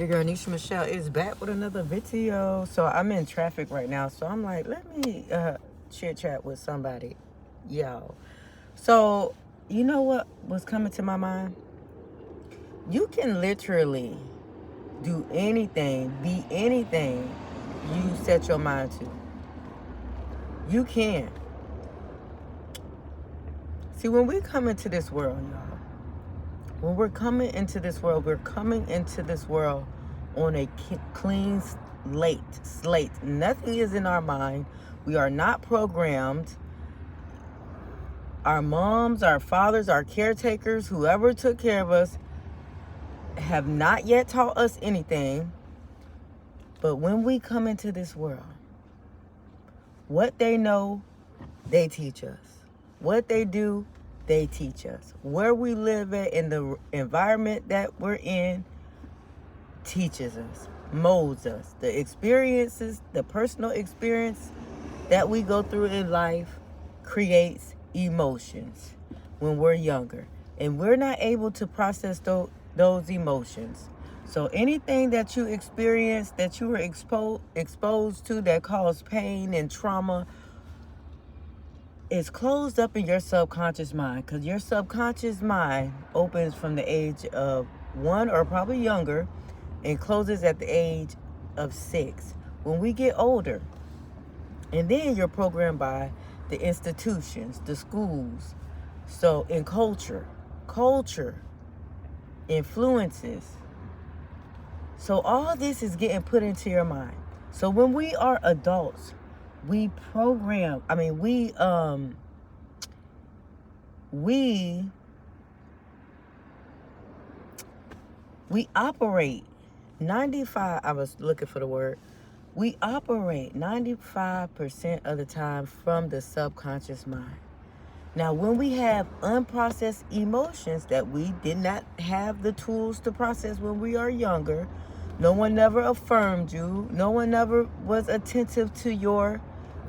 Your girl Nisha Michelle is back with another video. So I'm in traffic right now. So I'm like, let me chit chat with somebody. Yo. So you know what was coming to my mind? You can literally do anything, be anything you set your mind to. You can. See, when we come into this world, y'all, when we're coming into this world, we're coming into this world on a clean slate. Nothing is in our mind. We are not programmed. Our moms, our fathers, our caretakers, whoever took care of us, have not yet taught us anything. But when we come into this world, what they know, they teach us. What they do, they teach us. Where we live at, in the environment that we're in, teaches us, molds us. The experiences, the personal experience that we go through in life creates emotions when we're younger. And we're not able to process those emotions. So anything that you experience, that you were exposed to, that caused pain and trauma, is closed up in your subconscious mind, because your subconscious mind opens from the age of 1 or probably younger and closes at the age of 6. When we get older, and then you're programmed by the institutions, the schools. So in culture influences. So all this is getting put into your mind. So when we are adults, we operate 95, I was looking for the word. We operate 95% of the time from the subconscious mind. Now, when we have unprocessed emotions that we did not have the tools to process when we are younger, no one never affirmed you, no one never was attentive to your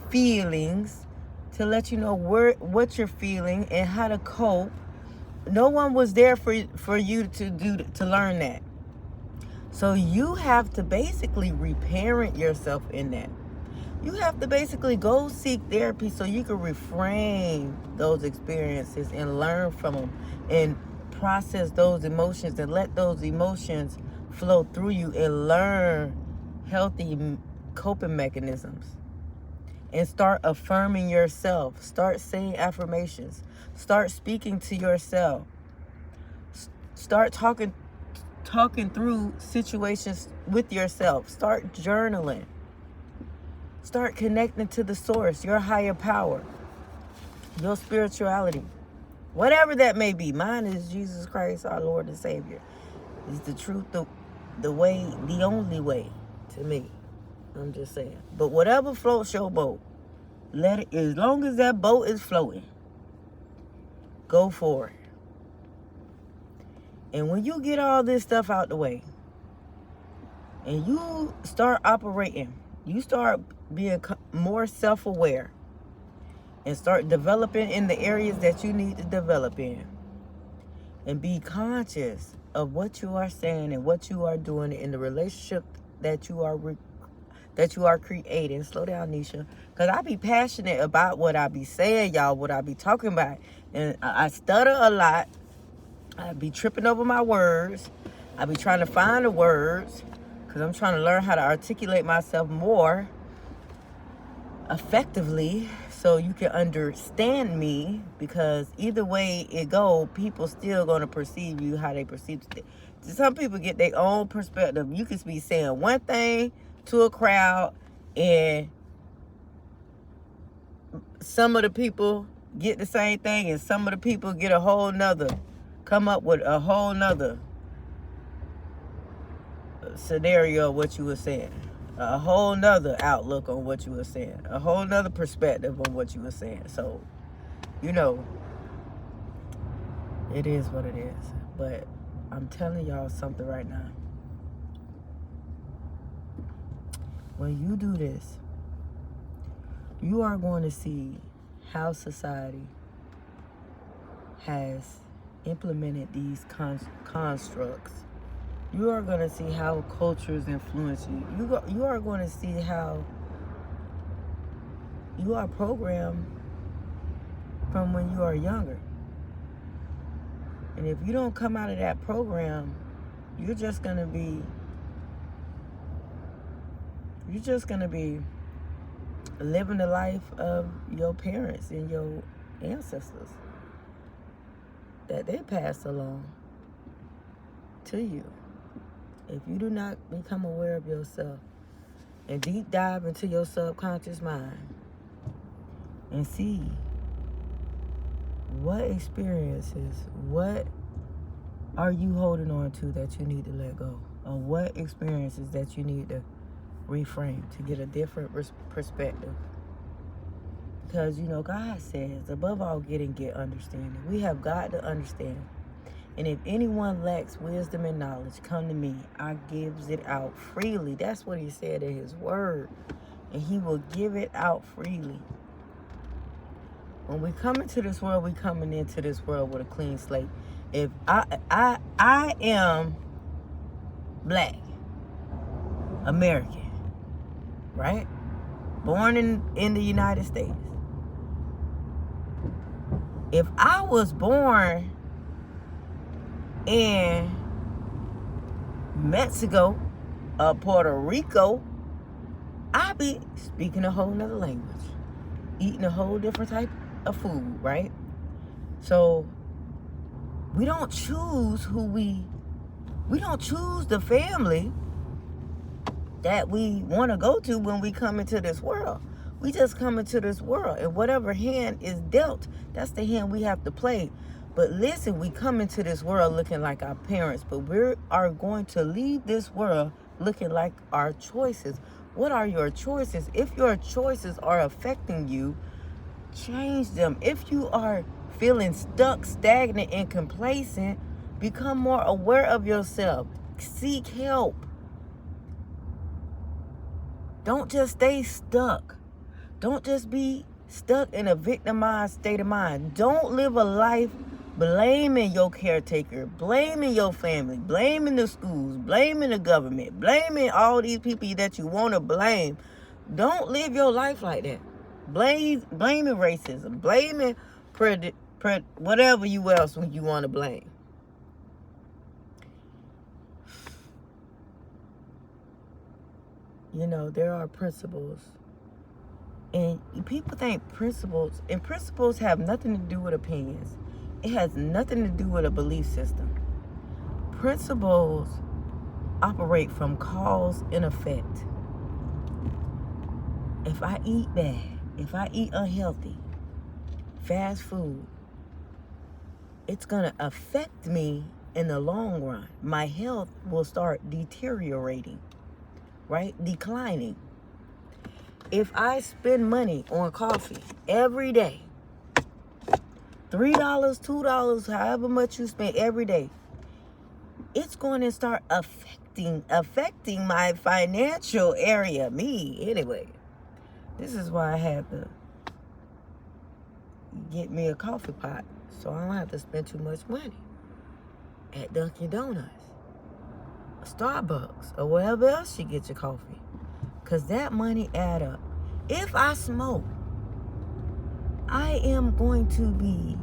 feelings to let you know what you're feeling and how to cope. No one was there for you to learn that. So you have to basically reparent yourself in that. You have to basically go seek therapy so you can reframe those experiences and learn from them and process those emotions and let those emotions flow through you and learn healthy coping mechanisms. And start affirming yourself. Start saying affirmations. Start speaking to yourself. Start talking through situations with yourself. Start journaling. Start connecting to the source, your higher power, your spirituality, whatever that may be. Mine is Jesus Christ, our Lord and Savior. It's the truth, the way, the only way to me. I'm just saying. But whatever floats your boat, let it, as long as that boat is floating, go for it. And when you get all this stuff out the way and you start operating, you start being more self-aware and start developing in the areas that you need to develop in, and be conscious of what you are saying and what you are doing in the relationship that you are creating. Slow down, Nisha, because I be passionate about what I be saying, y'all, what I be talking about, and I stutter a lot. I be tripping over my words. I be trying to find the words because I'm trying to learn how to articulate myself more effectively so you can understand me, because either way it go, people still going to perceive you how they perceive it. Some people get their own perspective. You could be saying one thing to a crowd and some of the people get the same thing, and some of the people get a whole nother, come up with a whole nother scenario of what you were saying, a whole nother outlook on what you were saying, a whole nother perspective on what you were saying. So, it is what it is. But I'm telling y'all something right now. When you do this, you are going to see how society has implemented these constructs You are going to see how cultures influence you. You are going to see how you are programmed from when you are younger. And if you don't come out of that program, you're just going to be living the life of your parents and your ancestors that they passed along to you. If you do not become aware of yourself and deep dive into your subconscious mind and see what experiences, what are you holding on to that you need to let go, or what experiences that you need to reframe to get a different perspective. Because, God says, above all get understanding. We have got to understand. And if anyone lacks wisdom and knowledge, come to me. I gives it out freely. That's what he said in his word. And he will give it out freely. When we come into this world, we coming into this world with a clean slate. If I am black, American, right? Born in the United States. If I was born in Mexico or Puerto Rico, I'd be speaking a whole nother language, eating a whole different type of food, right? So we don't choose we don't choose the family that we want to go to when we come into this world. We just come into this world, and whatever hand is dealt, that's the hand we have to play. But listen, we come into this world looking like our parents, but we are going to leave this world looking like our choices. What are your choices? If your choices are affecting you, change them. If you are feeling stuck, stagnant, and complacent, become more aware of yourself. Seek help. Don't just stay stuck. Don't just be stuck in a victimized state of mind. Don't live a life blaming your caretaker, blaming your family, blaming the schools, blaming the government, blaming all these people that you want to blame. Don't live your life like that. Blaming racism, blaming whatever you else you want to blame. There are principles. And people think principles have nothing to do with opinions. It has nothing to do with a belief system. Principles operate from cause and effect. If I eat bad, if I eat unhealthy, fast food, it's going to affect me in the long run. My health will start deteriorating, right? Declining. If I spend money on coffee every day, $3, $2, however much you spend every day, it's going to start affecting my financial area, me anyway. This is why I had to get me a coffee pot so I don't have to spend too much money at Dunkin' Donuts, Starbucks, or wherever else you get your coffee. Because that money add up. If I smoke, I am going to be,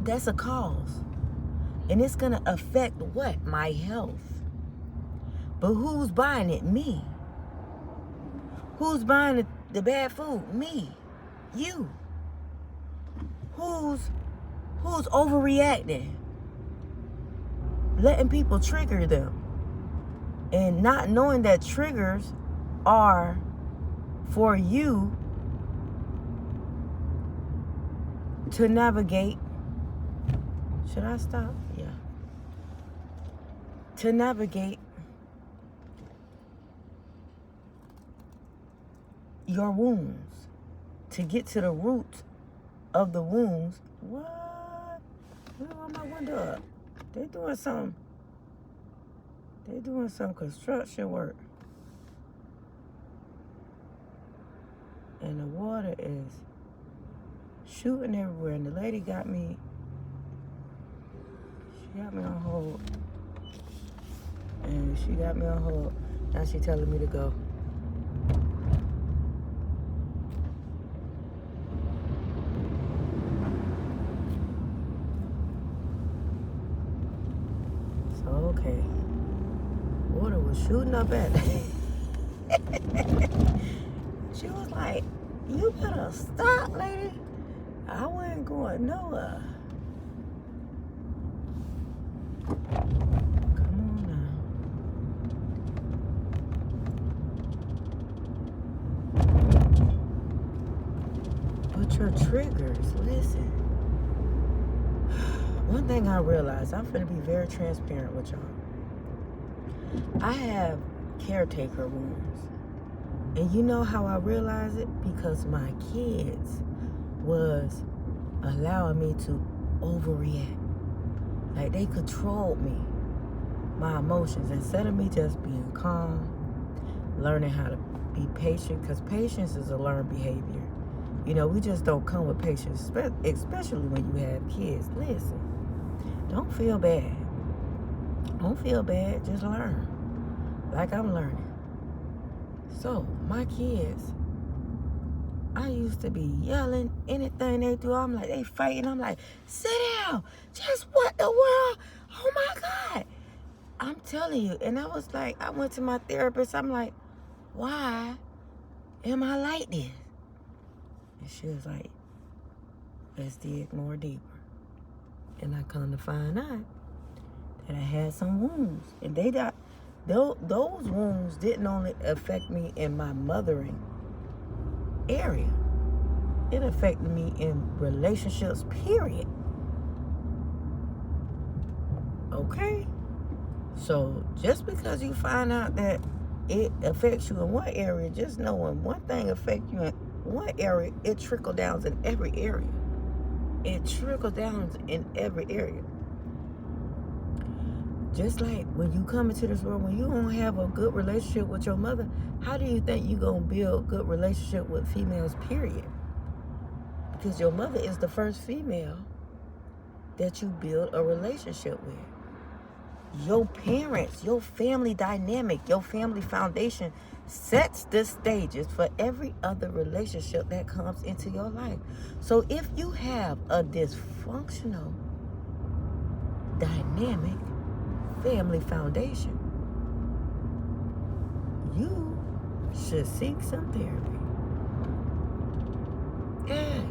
that's a cause. And it's going to affect what? My health. But who's buying it? Me. Who's buying the bad food? Me. You. Who's overreacting? Letting people trigger them. And not knowing that triggers are for you to navigate. Should I stop? Yeah. To navigate your wounds. To get to the root of the wounds. What? Why my window up? They doing some construction work. And the water is shooting everywhere. And the lady got me on hold. And she got me on hold. Now she telling me to go. So, okay. Water was shooting up at me. She was like, you better stop, lady. I wasn't going nowhere. Come on now. But your triggers, listen. One thing I realized, I'm finna be very transparent with y'all. I have caretaker wounds. And you know how I realize it? Because my kids was allowing me to overreact. Like, they controlled me, my emotions, instead of me just being calm, learning how to be patient, because patience is a learned behavior. You know, we just don't come with patience, especially when you have kids. Listen, don't feel bad. Don't feel bad, just learn. Like I'm learning. So, my kids, I used to be yelling anything they do. I'm like, they fighting. I'm like, sit down. Just what the world? Oh my God. I'm telling you. And I was like, I went to my therapist. I'm like, why am I like this? And she was like, let's dig more deeper. And I come to find out that I had some wounds. And those wounds didn't only affect me in my mothering area. It affected me in relationships, period. Okay? So just because you find out that it affects you in one area, just know when one thing affects you in one area, it trickles down in every area. It trickles down in every area. Just like when you come into this world, when you don't have a good relationship with your mother, how do you think you're going to build good relationship with females, period? Because your mother is the first female that you build a relationship with. Your parents, your family dynamic, your family foundation sets the stages for every other relationship that comes into your life. So if you have a dysfunctional, dynamic family foundation, you should seek some therapy. Yes.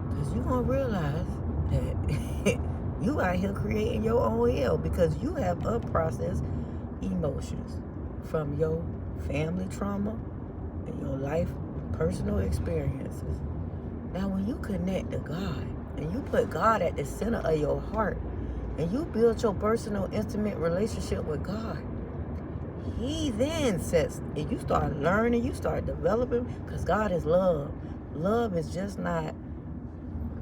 Because you're going to realize that you out here creating your own hell because you have unprocessed emotions from your family trauma and your life personal experiences. Now, when you connect to God and you put God at the center of your heart and you build your personal, intimate relationship with God, He then sets, and you start learning, you start developing, because God is love. Love is just not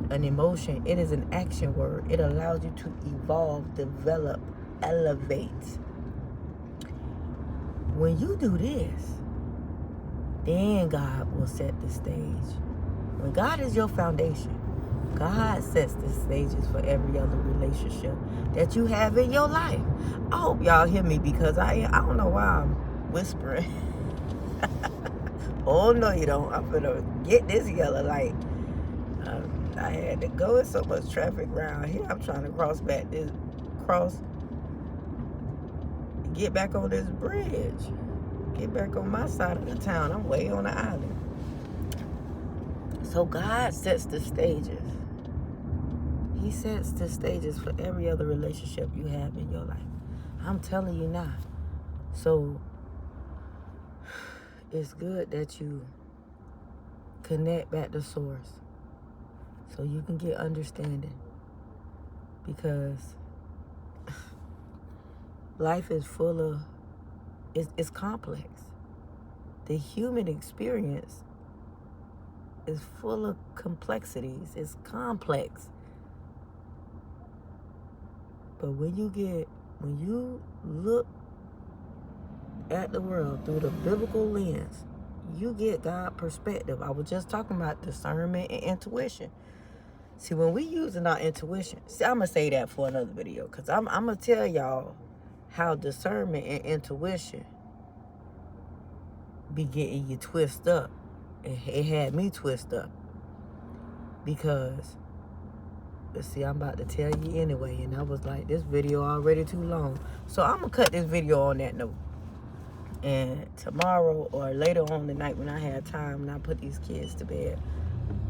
an emotion. It is an action word. It allows you to evolve, develop, elevate. When you do this, then God will set the stage. When God is your foundation, God sets the stages for every other relationship that you have in your life. I hope y'all hear me because I don't know why I'm whispering. Oh, no, you don't. I'm gonna get this yellow light. I had to go with so much traffic around here. I'm trying to get back on this bridge. Get back on my side of the town. I'm way on the island. So God sets the stages. He sets the stages for every other relationship you have in your life. I'm telling you now. So it's good that you connect back to source so you can get understanding, because life is full of, it's complex. The human experience is full of complexities. It's complex. But when you look at the world through the biblical lens, you get God perspective. I was just talking about discernment and intuition. See, when we using our intuition, I'm going to say that for another video, because I'm going to tell y'all how discernment and intuition be getting you twisted up. It had me twisted up because, let's see, I'm about to tell you anyway, and I was like, this video already too long, so I'm gonna cut this video on that note. And tomorrow or later on tonight when I have time and I put these kids to bed,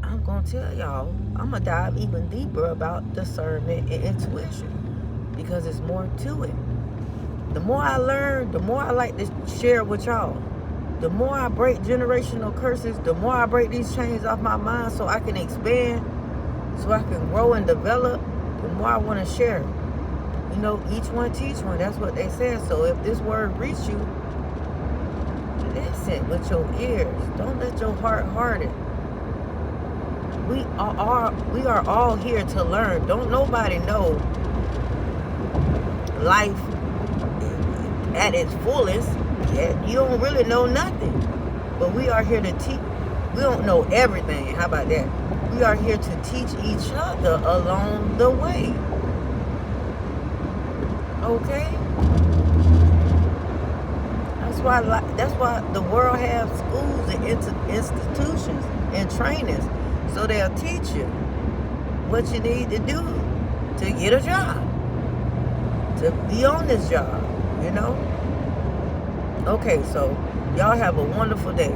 I'm gonna tell y'all, I'm gonna dive even deeper about discernment and intuition, because it's more to it. The more I learn, the more I like to share with y'all. The more I break generational curses, the more I break these chains off my mind so I can expand, so I can grow and develop, the more I want to share. You know, each one teach one. That's what they said. So if this word reach you, listen with your ears. Don't let your heart harden. We are all here to learn. Don't nobody know life at its fullest yet. You don't really know nothing. But we are here to teach. We don't know everything. How about that? We are here to teach each other along the way. Okay? That's why the world has schools and institutions and trainings, so they'll teach you what you need to do to get a job, to be on this job, you know? Okay, so y'all have a wonderful day.